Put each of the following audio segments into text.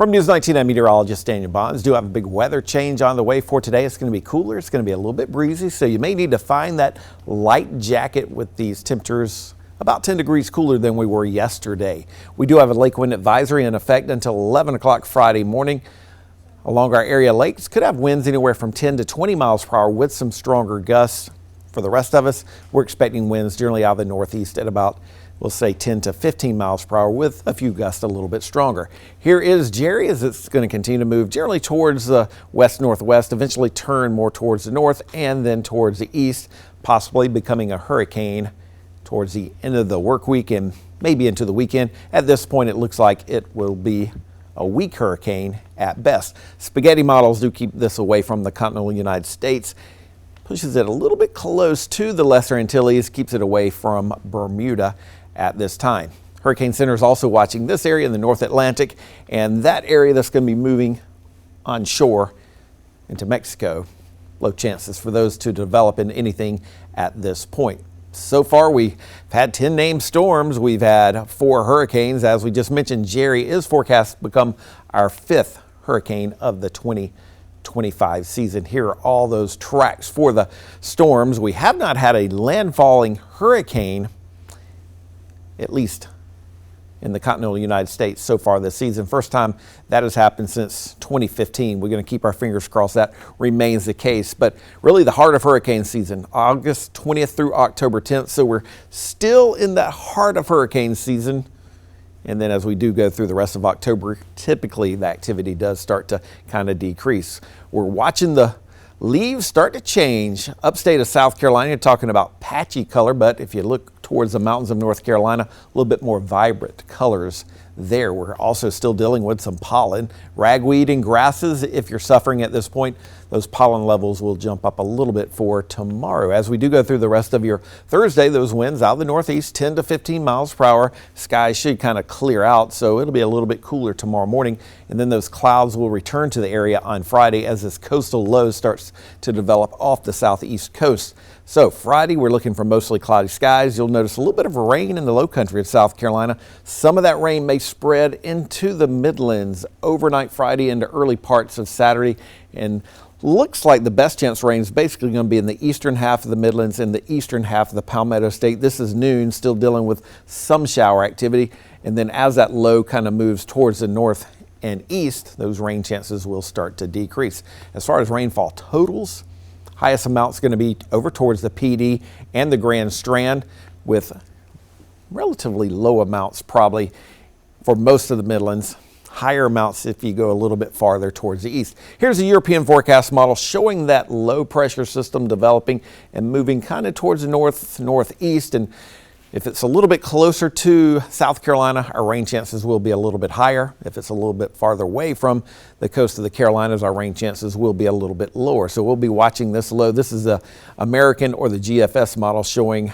From News 19, I'm meteorologist Daniel Bonds. Do have a big weather change on the way for today. It's going to be cooler. It's going to be a little bit breezy, so you may need to find that light jacket with these temperatures about 10 degrees cooler than we were yesterday. We do have a lake wind advisory in effect until 11 o'clock Friday morning. Along our area lakes could have winds anywhere from 10 to 20 miles per hour with some stronger gusts. For the rest of us, we're expecting winds generally out of the northeast at about, we'll say 10 to 15 miles per hour with a few gusts a little bit stronger. Here is Jerry as it's going to continue to move generally towards the west-northwest, eventually turn more towards the north and then towards the east, possibly becoming a hurricane towards the end of the work week and maybe into the weekend. At this point, it looks like it will be a weak hurricane at best. Spaghetti models do keep this away from the continental United States. Pushes it a little bit close to the Lesser Antilles, keeps it away from Bermuda at this time. Hurricane Center is also watching this area in the North Atlantic and that area that's going to be moving onshore into Mexico. Low chances for those to develop in anything at this point. So far, we've had 10 named storms. We've had 4 hurricanes. As we just mentioned, Jerry is forecast to become our 5th hurricane of the 2025 season. Here are all those tracks for the storms. We have not had a landfalling hurricane, at least in the continental United States so far this season. First time that has happened since 2015. We're going to keep our fingers crossed that remains the case. But really the heart of hurricane season, August 20th through October 10th. So we're still in that heart of hurricane season. And then as we do go through the rest of October, typically the activity does start to kind of decrease. We're watching the leaves start to change. Upstate of South Carolina, you're talking about patchy color, but if you look towards the mountains of North Carolina, a little bit more vibrant colors there. We're also still dealing with some pollen. Ragweed and grasses, if you're suffering at this point, those pollen levels will jump up a little bit for tomorrow. As we do go through the rest of your Thursday, those winds out of the northeast, 10 to 15 miles per hour. Skies should kind of clear out, so it'll be a little bit cooler tomorrow morning. And then those clouds will return to the area on Friday as this coastal low starts to develop off the southeast coast. So Friday, we're looking for mostly cloudy skies. You'll notice a little bit of rain in the low country of South Carolina. Some of that rain may spread into the Midlands overnight Friday into early parts of Saturday. And looks like the best chance rain is basically going to be in the eastern half of the Midlands and the eastern half of the Palmetto State. This is noon, still dealing with some shower activity. And then as that low kind of moves towards the north and east, those rain chances will start to decrease. As far as rainfall totals, highest amount is going to be over towards the PD and the Grand Strand with relatively low amounts probably for most of the Midlands. Higher amounts if you go a little bit farther towards the east. Here's a European forecast model showing that low pressure system developing and moving kind of towards the northeast. And if it's a little bit closer to South Carolina, our rain chances will be a little bit higher. If it's a little bit farther away from the coast of the Carolinas, our rain chances will be a little bit lower. So we'll be watching this low. This is the American or the GFS model showing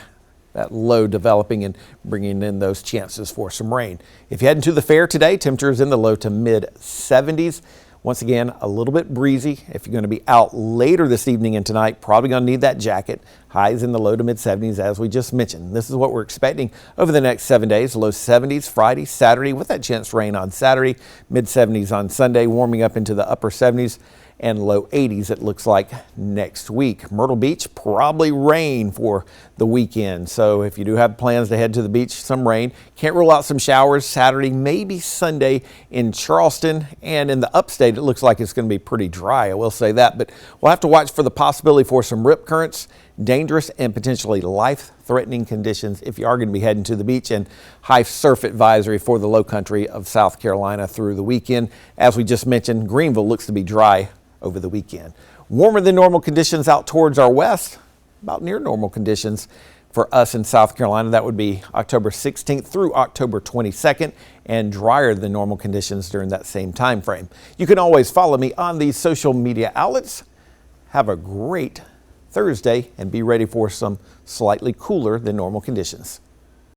that low developing and bringing in those chances for some rain. If you head into the fair today, temperatures in the low to mid 70s. Once again, a little bit breezy. If you're going to be out later this evening and tonight, probably going to need that jacket. Highs in the low to mid 70s as we just mentioned. This is what we're expecting over the next 7 days. Low 70s Friday, Saturday with that chance rain on Saturday. Mid 70s on Sunday, warming up into the upper 70s. And low 80s it looks like next week. Myrtle Beach, probably rain for the weekend. So if you do have plans to head to the beach, some rain. Can't rule out some showers Saturday, maybe Sunday in Charleston. And in the upstate, it looks like it's going to be pretty dry, I will say that. But we'll have to watch for the possibility for some rip currents, dangerous and potentially life-threatening conditions if you are going to be heading to the beach, and high surf advisory for the low country of South Carolina through the weekend. As we just mentioned, Greenville looks to be dry over the weekend. Warmer than normal conditions out towards our west, about near normal conditions for us in South Carolina. That would be October 16th through October 22nd, and drier than normal conditions during that same time frame. You can always follow me on these social media outlets. Have a great Thursday and be ready for some slightly cooler than normal conditions.